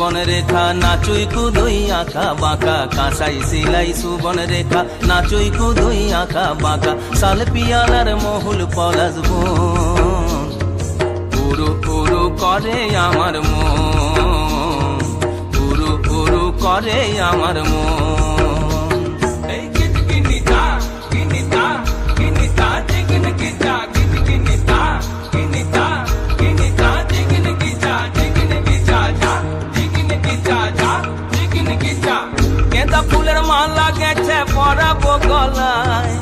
সুবন রেখা নাচুই কুদুই আঁকা বাঁকা, কাঁসাই সিলাই সুবন রেখা নাচুই কুদুই আঁকা বাঁকা, সাল পিয়ালার মহুল পলাশ বন, উরু উরু করে আমার মন, উরু উরু করে আমার মন। গেঁদা ফুলের মালা গেছে পরাবো গলায়,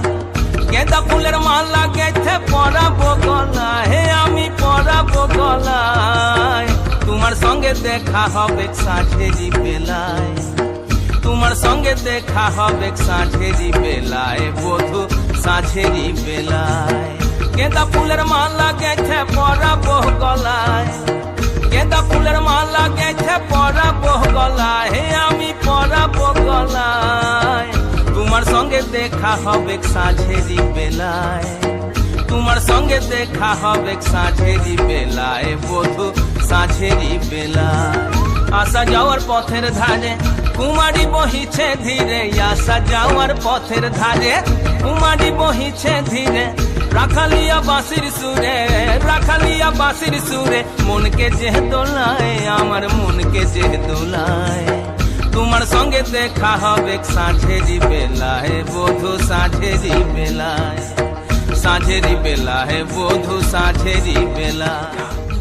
গেঁদা ফুলের মালা গেছে পরাবো গলায়, হে আমি পরাবো গলায়। তোমার সঙ্গে দেখা হবে সাঁঝেরি বেলায়, তোমার সঙ্গে দেখা হবে সাঁঝেরি বেলায়, বধু সাঁঝেরি বেলায়। গেঁদা ফুলের মালা গেছে পরাবো গলায়, গেঁদা ফুলের মালা গেছে পরাবো গলায়, হে আমি পরাবো গলায়। তোমার সঙ্গে দেখা হবে সাঁঝেরি বেলায়, তোমার সঙ্গে দেখা হবে সাঁঝেরি বেলায়, বধু সাঁঝেরি বেলায়। আসা যাওয়ার পথের ধারে কুমারী বহিছে ধীরে, আসা যাওয়ার পথের ধারে কুমারী বহিছে ধীরে, রাখালিয়া বাঁশির সুরে, রাখালিয়া বাঁশির সুরে, মনকে যে দোলায় আমার মনকে যে দোলায়। তোমার সঙ্গে দেখা হবে সাঁঝেরি বেলায়, বধু সাঁঝেরি বেলায়, সাঁঝেরি বেলায়, বধু সাঁঝেরি বেলায়।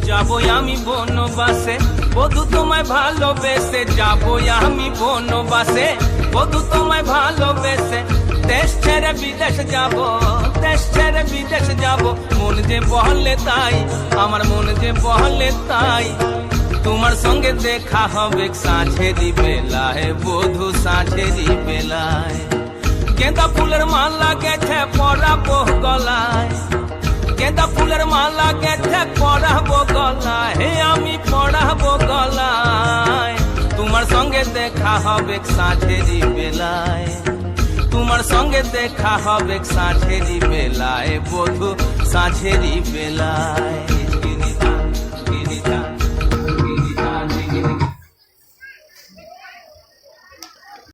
যাবো আমি বনবাসে বধু তোমায় ভালোবেসে, যাবো আমি বনবাসে বধু তোমায় ভালোবেসে, দেশ ছেড়ে বিদেশ যাব, দেশ ছেড়ে বিদেশ যাব, মন যে বহলে তাই, আমার মন যে বহলে তাই। তোমার সঙ্গে দেখা হবে সাঁঝেরি বেলায়, বধু সাঁঝেরি বেলায়। গেঁদা ফুলের মালা গেছে পরাবো গলায়, গেঁদা ফুলের মালা গেছে পরাবো গলায়, হে আমি পরাবো গলায়। তোমার সঙ্গে দেখা হবে সাঁঝেরি বেলায়, তোমার সঙ্গে দেখা হবে সাঁঝেরি বেলায়, বধু সাঁঝেরি বেলায়।